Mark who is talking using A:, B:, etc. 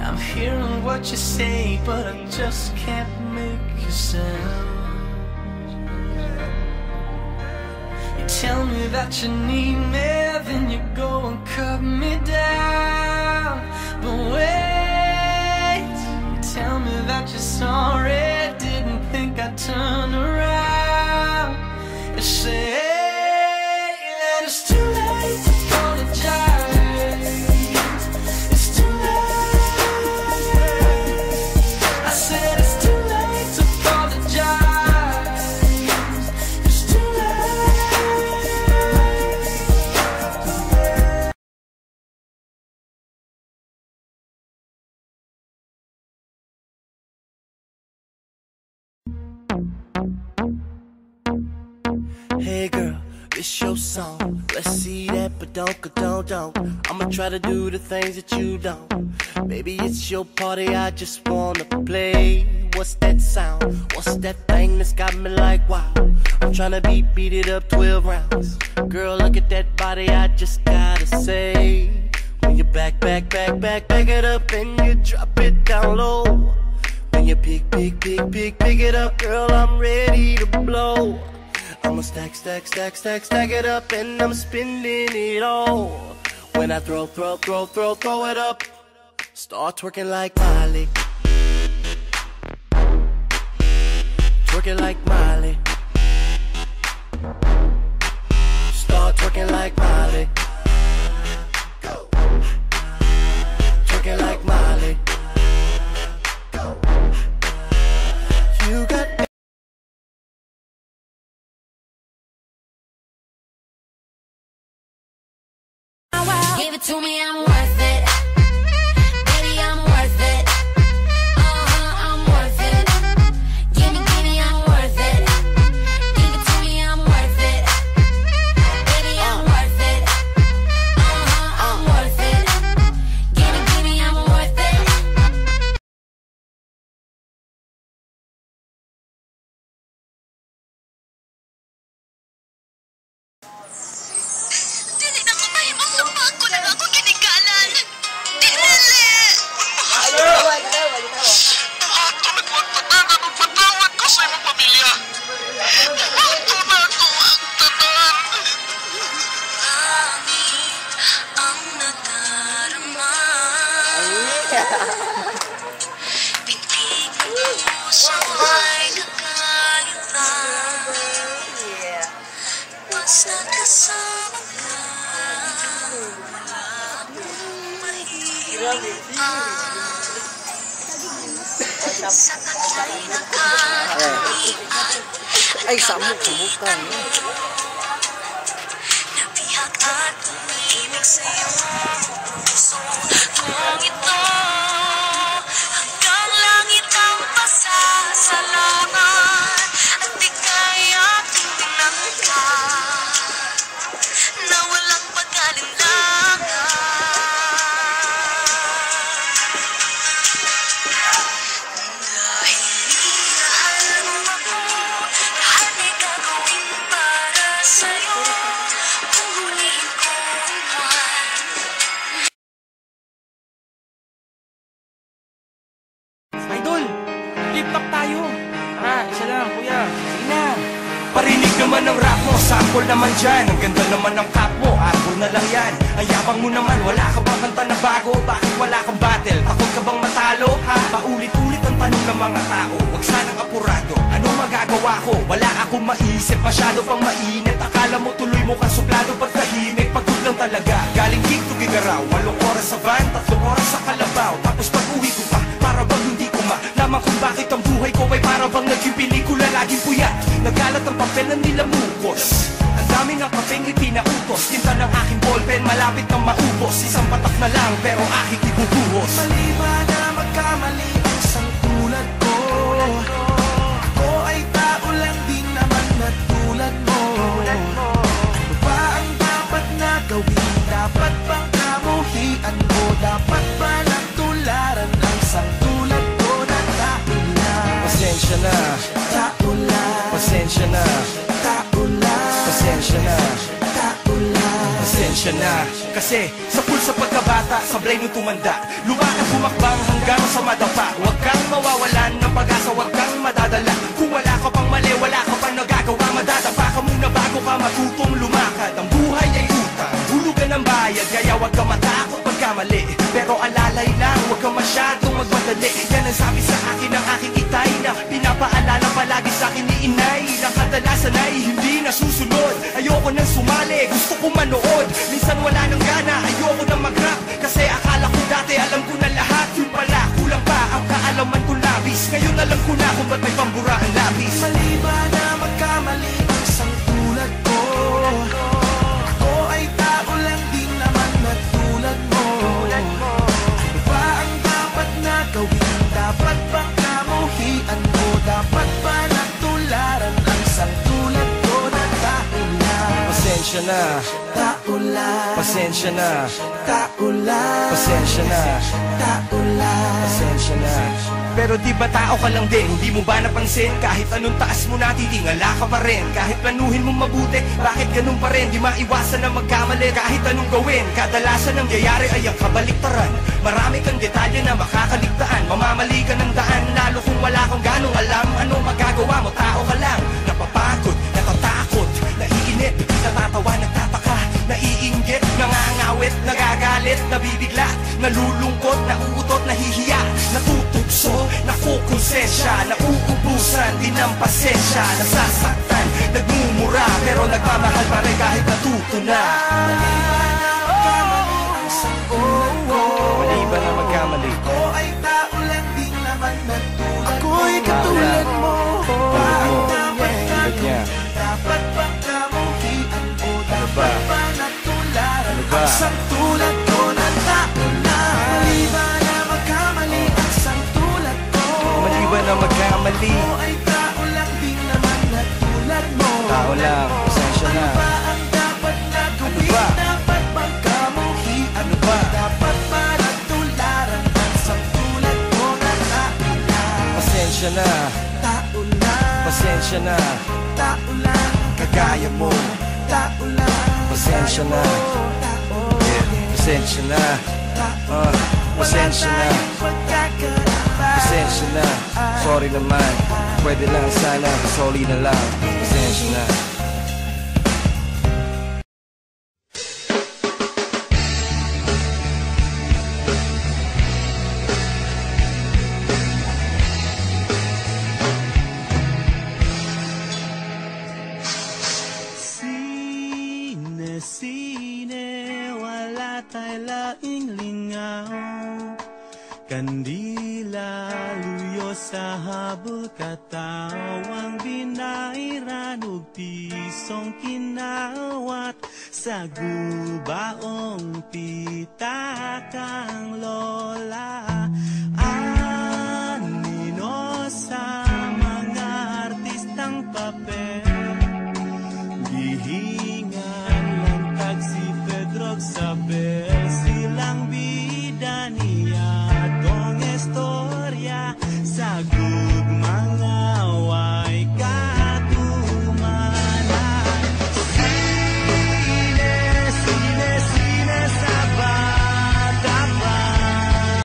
A: I'm hearing what you say, but I just can't make a sound. You tell me that you need me, then you go and cut me down. But wait, you tell me that you're sorry, didn't think I'd turn around. You say that it's too late to apologize. It's too late. I said it's too late to apologize. It's too
B: Hey girl, it's your song. Let's see that, but don't. I'ma try to do the things that you don't. Baby, it's your party, I just wanna play. What's that sound? What's that thing that's got me like wow? I'm tryna beat it up 12 rounds. Girl, look at that body, I just gotta say. When you back it up and you drop it down low. When you pick it up, girl, I'm ready to blow. I'ma stack it up and I'm spending it all. When I throw it up, start twerking like Miley. Twerking like Miley. Start twerking like Miley. Go. Twerking like Miley. Go. You got
C: give it to me, I'm worth it. Baby, I'm worth it. I'm worth it. Give me, I'm worth it. Give it to me, I'm worth it. Baby, I'm worth it. I'm worth it. Give me, I'm worth it. Dili na ko tayo maglapak ko na ako kinikalan. Dili!
D: Ato nagpagpatanan o patawad ko sa imong pamilya. Ato na ako ang tanan.
C: Langit ang nadarama. Pintig mo sa may kakailan. Basta kasama ka, wala akong mahihilingan. Sa taglay na karamihan,
B: ay samok ka.
C: nabihag at umimik sa'yo ang puso kong ito. Hanggang langit ang pasasalamat at ika'y aking tinangkat na walang pag-alinlangan. Dahil minahal mo ako, lahat ay gagawin para sa'yo. Huhulihin ko ang buwan.
E: Idol, flip top tayo. Tara, isa lang, kuya. Sige na. Parinig naman ng rap mo, sample naman dyan. Ang ganda naman ng cap mo, arbor na lang yan. Ang yabang mo naman, wala ka bang kanta na bago? Bakit wala kang battle? Takot ka bang matalo? Ha? Paulit-ulit ang tanong ng mga tao. Huwag sanang apurado, anong magagawa ko? Wala akong maisip, masyado pang mainit. Akala mo tuloy mo kang suplado pagkahimik. Pagod lang talaga, galing gig to Gigaraw. 8 oras sa van, 3 oras sa Kalabaw. Tapos pag-uwi ko pa, para bang hindi ko malaman kung bakit ang buhay ko ay para bang naging pelikula. Laging puyat, nagalat ang papel na nilamukos. Ang dami ng kapeng ipinautos. Tinta ng aking ballpen, malapit nang maubos. Isang patak na lang, pero aking ibubuhos.
A: mali ba na magkamali ang isang tulad ko? Ako ay tao lang din naman na tulad mo. Ano ba ang dapat na gawin? Dapat bang kamuhian ko? Dapat ba lang tularan ang isang tulad ko na tao lang?
E: Pasensya na,
A: Tao lang,
E: pasensya na,
A: tao lang,
E: pasensya na,
A: tao lang.
E: pasensya na. Kasi sa pulsa pagkabata, sablay nung tumanda, lumakad bumakbang hanggang hanggang sa madapa. Huwag kang mawawalan ng pag-asa, huwag kang madadala. Kung wala ka pang mali, wala ka pang nagagawa, madadapa ka muna bago ka matutong lumakad. Ang buhay ay utang, hulugan ng bayad, kaya huwag ka matakot pagkamali. Pero alalay lang, huwag ka masyadong magmadali. Yan ang sabi sa akin ng aking itay, na pinapaalala palagi sa akin ni inay, na kadalasan ay hindi nasusunod. Ayoko nang sumali, gusto ko manood. Minsan wala nang gana, ayoko nang mag-rap, kasi akala ko dati alam ko na lahat. Yun pala, kulang pa ang kaalaman ko labis. Ngayon alam ko na kung ba't may pambura ang labis.
B: Mali ba na magkamali ang isang tulad ko? Ako ay tao lang din naman na tulad mo. Ano ba ang dapat na gawin? Dapat bang kamuhian mo? Dapat ba natularan ang isang tulad ko na tao lang?
E: Pasensya na,
B: Tao lang,
E: pasensya na,
B: tao lang,
E: pasensya na,
B: tao lang.
E: pasensya na. Pero di ba tao ka lang din? Hindi mo ba napansin? Kahit anong taas mo na, titingala ka pa rin. Kahit planuhin mong mabuti, bakit ganun pa rin? Di maiwasan na magkamali kahit anong gawin. Kadalasan ang nangyayari ay ang kabaliktaran. Marami kang detalye na makakaligtaan. Mamamali ka ng daan, lalo kung wala kang ganong alam. Anong magagawa mo? Tao ka lang. Napapagod, natatakot, naiinip, natatawa, nagtataka, naiinggit, nangangawit, nagagalit, nabibigla, nalulungkot, nauutot, nahihiya, natutugso, nakukonsensya, nauubusan din ng pasensya, nasasaktan, nagmumura, pero nagmamahal pa rin kahit natuto na. Mali ba na magkamali?
B: Ako ay tao lang din naman na tulad mo. Ako'y katulad mo. Bakit dapat
E: niya.
B: Dapat bang kamuhian mo? Dapat
E: ba?
B: ba natularan
E: Ano ba?
B: ang isang tulad ko na tao lang? Mali ba na magkamali ang isang tulad ko?
E: Mali ba na magkamali?
B: Ako ay tao lang din naman na tulad mo.
E: Tao lang, pasensya na.
B: Ano ba ang dapat na gawin?
E: ba?
B: Dapat bang kamuhian
E: Ano ba?
B: Dapat ba natularan ang isang tulad ko na tao lang?
E: Pasensya na,
B: Tao lang,
E: pasensya na,
B: tao lang,
E: kagaya mo.
B: tao lang,
E: Pasensya na.
B: tao,
E: Pasensya na, pasensya na, pasensya na. Sorry naman, pwede lang sana, sorry na lang. Pasensya na.
F: Sine, wala tayo laing lingaw. Kandila, luyo sa habol katawang binairan ug pisong kinawat sa gubaong pitakang